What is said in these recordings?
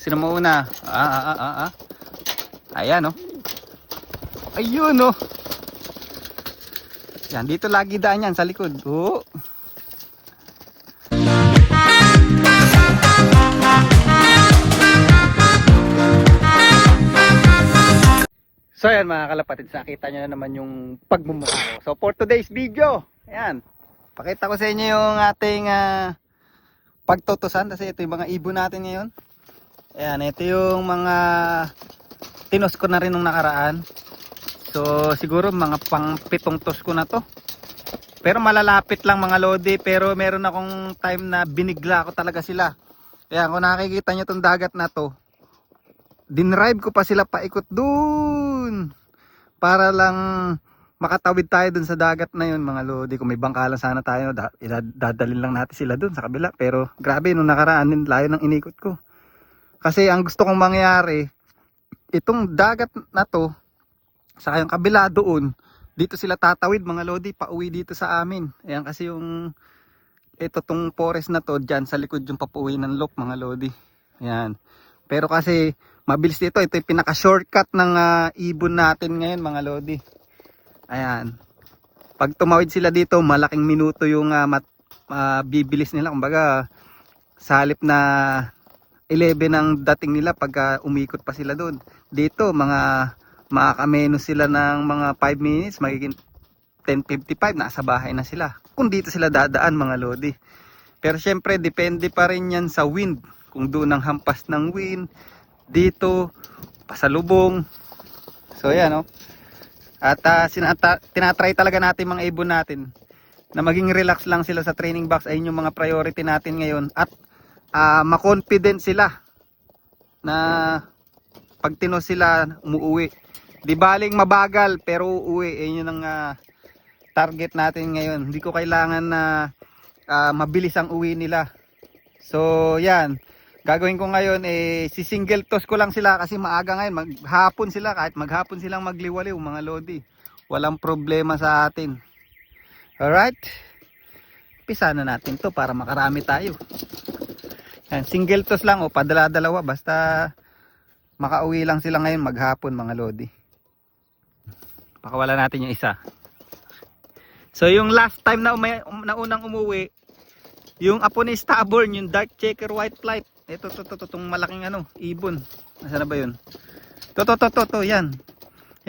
Sino mo una? Ayan oh. Ayun oh. Yan, dito lagi daan yan sa likod. Oh. So ayan mga kalapatid, nakita nyo na naman yung pagmumukha ko. So for today's video, ayan, pakita ko sa inyo yung ating pagtutusan kasi ito yung mga ibon natin ngayon. Ayan, ito yung mga tinos ko na rin nung nakaraan. So siguro mga pang 7 tos ko na to. Pero malalapit lang mga lodi, pero meron akong time na binigla ko talaga sila. Ayan, kung nakikita nyo tong dagat na to, dinrive ko pa sila paikot dun para lang makatawid tayo dun sa dagat na yun mga lodi. Kung may bangkalan sana tayo, dadalhin lang natin sila dun sa kabila. Pero grabe, nung nakaraan din layo ng inikot ko. Kasi ang gusto kong mangyari, itong dagat na to, saka yung kabila doon, dito sila tatawid mga lodi, pauwi dito sa amin. Ayan kasi yung, ito tong forest na to, dyan sa likod yung papuwi ng loop mga lodi. Ayan. Pero kasi mabilis dito, ito yung pinaka shortcut ng ibon natin ngayon mga lodi. Ayan, pag tumawid sila dito, malaking minuto yung bibilis nila. Kumbaga sa halip na 11 ang dating nila pag umikot pa sila doon. Dito makakamenos sila ng mga 5 minutes, magiging 10:55 nasa bahay na sila kung dito sila dadaan mga lodi. Pero syempre depende pa rin yan sa wind, kung doon ang hampas ng wind, dito pasalubong. So yan oh. At tinatry talaga natin mga ibon natin na maging relax lang sila sa training box. Ayun yung mga priority natin ngayon. At ma-confident sila na pag tinos sila umuwi. Di baling mabagal pero uuwi. Ayun yung target natin ngayon. Hindi ko kailangan na mabilis ang uwi nila. So yan. Gagawin ko ngayon si single toss ko lang sila kasi maaga ngayon, maghapon sila, kahit maghapon silang magliwaliw mga lodi. Walang problema sa atin. Alright? Pisa na natin to para makarami tayo. Yan, single toss lang o padala-dalawa basta makauwi lang sila ngayon maghapon mga lodi. Pakawala natin yung isa. So yung last time na unang umuwi, yung apo ni Stubborn, yung dark checker white flight. Ito, itong malaking ibon. Nasaan na ba yun? To, yan.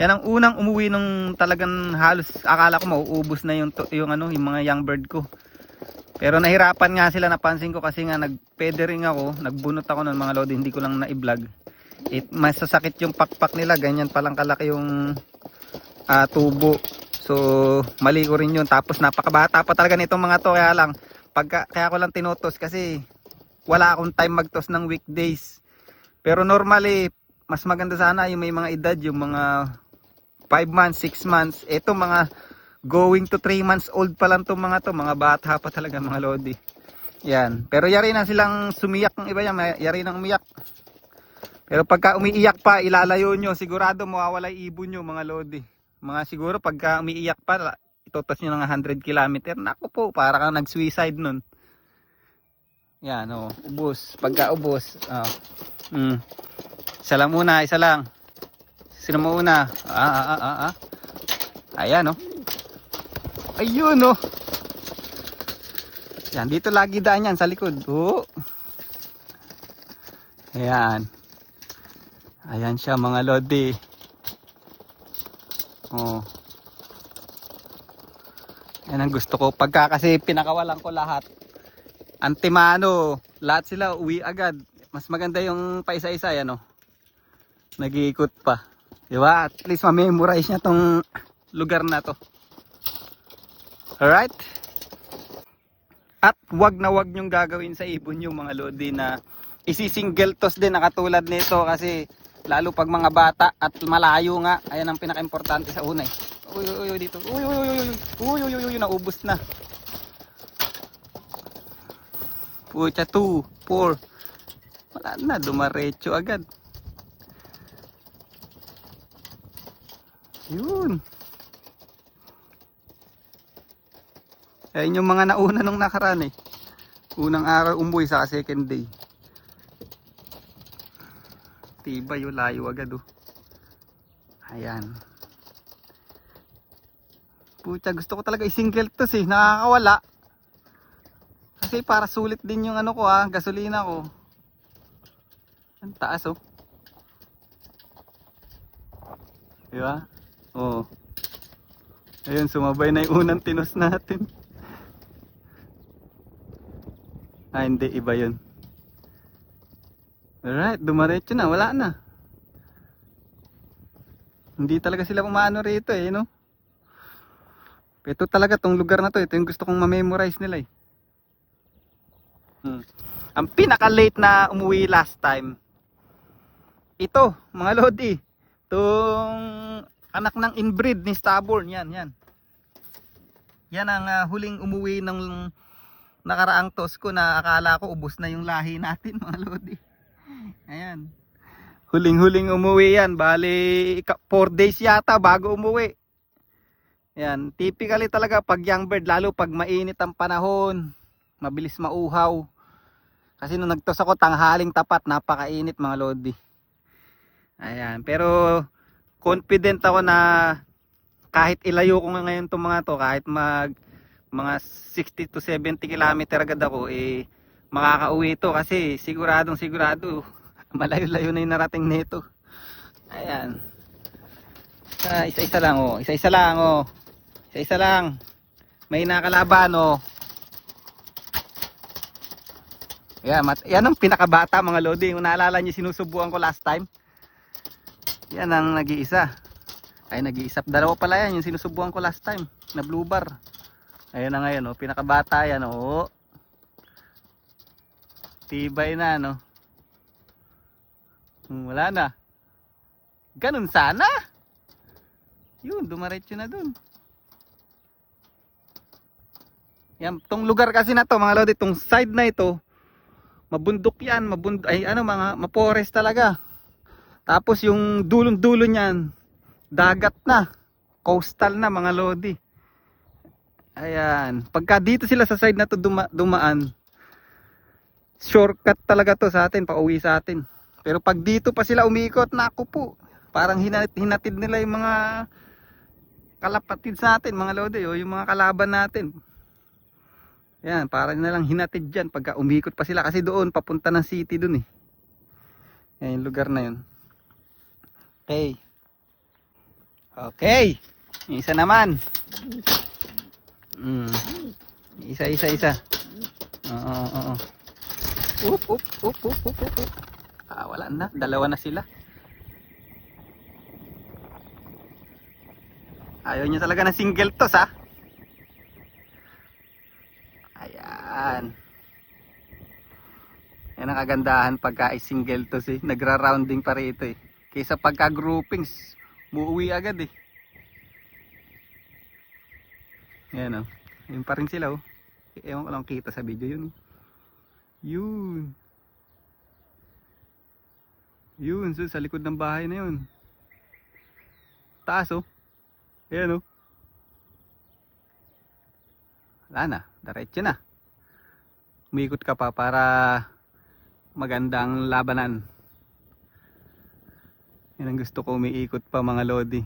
Yan ang unang umuwi nung talagang halos akala ko mauubos na yung mga young bird ko. Pero nahirapan nga sila, napansin ko kasi nga nagpedering ako, nagbunot ako ng mga lodi, hindi ko lang na-i-vlog. Mas sasakit yung pakpak nila, ganyan palang kalaki yung tubo. So, mali ko rin yun. Tapos napakabata pa talaga nitong mga to, kaya ko lang tinutos kasi wala akong time magtos ng weekdays. Pero normally, mas maganda sana yung may mga edad, yung mga 5 months, 6 months. Ito mga going to 3 months old pa lang itong mga to. Mga bata pa talaga mga lodi. Yan. Pero yari na silang sumiyak ng iba yan. Yari nang umiyak. Pero pagka umiiyak pa, ilalayo nyo. Sigurado mawawala ibon nyo mga lodi. Siguro pagka umiiyak pa, itotos nyo ng 100 km. Naku po, para kang nag-suicide nun. Yan o, ubos. Pagka ubos, isa lang muna, isa lang. Sino mo una? Ayan o. Ayun o. Yan, dito lagi daan yan sa likod. Oh. Ayan. Ayan siya mga lodi. Oh. Yan ang gusto ko. Pagka kasi pinakawalan ko lahat. Antimano, lahat sila uwi agad. Mas maganda yung paisa-isa yan, nag-iikot pa. Diba? At least ma-memorize niya tong lugar na to. Alright? At wag na wag nyong gagawin sa ibon yung mga lodi na isi-single toss din na katulad nito kasi lalo pag mga bata at malayo nga. Ayan ang pinaka-importante sa una. Uy, dito. Uy, naubos na. Pucha, 2, 4. Wala na, dumaretso agad. Yun. Ayun yung mga nauna nung nakaraan Unang araw umuwi sa second day. Tibay, layo agad oh. Ayan. Pucha, gusto ko talaga i-single to eh. Nakakawala. Kasi para sulit din yung ano ko gasolina ko. Ang taas oh. Diba? Oo. Ayun, sumabay na yung unang tinos natin. Hindi, iba yun. Alright, dumaretso na, wala na. Hindi talaga sila pumaano rito no? Ito talaga tong lugar na to, ito yung gusto kong ma-memorize nila Ang pinaka late na umuwi last time, ito mga lodi, tong anak ng inbreed ni Stubborn, yan ang huling umuwi ng nakaraang toss ko na akala ko ubos na yung lahi natin mga lodi. Ayan, huling umuwi yan, bali 4 days yata bago umuwi. Yan, typically talaga pag young bird, lalo pag mainit ang panahon, mabilis mauhaw. Kasi nung nagtos ako tanghaling tapat, napakainit mga lodi. Ayan, pero confident ako na kahit ilayo ko ngayon itong mga to, kahit mga 60 to 70 kilometer agad ako, makakauwi ito kasi sigurado malayo-layo na yung narating nito. Ayan. Isa-isa lang Isa-isa lang. May nakalaban yan ang pinakabata mga lodi. Kung naalala niyo sinusubukan ko last time. Yan ang nag-iisa. Dalawa pala yan yung sinusubukan ko last time na blue bar. Ayun na ngayon pinakabata yan Tibay na wala na. Ganun sana. Yun, dumaretso na dun. Yan, tong lugar kasi na to mga lodi, tong side na ito, mabundok yan, maforest talaga. Tapos yung dulong-dulo niyan, dagat na, coastal na mga lodi. Ayan, pagka dito sila sa side na to dumaan, shortcut talaga to sa atin, pauwi sa atin. Pero pag dito pa sila umikot, naku po, parang hinatid nila yung mga kalapatid sa atin mga lodi, yung mga kalaban natin. Yan, parang nilang hinatid dyan pagka umikot pa sila, kasi doon papunta ng city dun yan yung lugar na yun. Okay, isa naman. Isa. Oo. Up. Wala na, dalawa na sila. Ayaw nyo talaga ng single toss Ayan. Yan ang kagandahan pagka single toss nagra-rounding pa rito kaysa pagka groupings, muuwi agad Yan yun pa rin sila ewan ko lang kita sa video yun so, sa likod ng bahay na yun, taas ayan wala na, diretso na, umikot ka pa para magandang labanan. Yan ang gusto ko, umiikot pa mga lodi.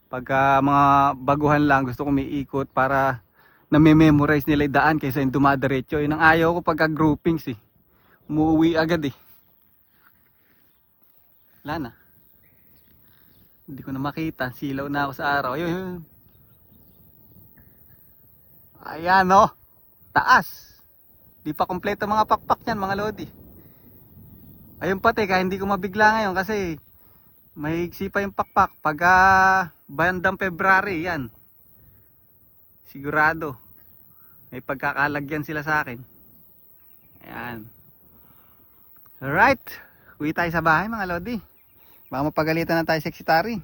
Pagka mga baguhan lang, gusto ko umiikot para nami-memorize nila yung daan kaysa yung dumadiretso. Yun ang ayaw ko pagka groupings umuwi agad wala na, hindi ko na makita, silaw na ako sa araw. Ayun. Ayan taas, di pa kompleto mga pakpak yan mga lodi. Ayun pati, kaya hindi ko mabigla ngayon kasi mahigsi pa yung pakpak. Pagka bandang February yan, sigurado may pagkakalagyan sila sa akin. Ayan. Alright, uwi tayo sa bahay mga lodi, baka mapagalitan na tayo sa Secretary.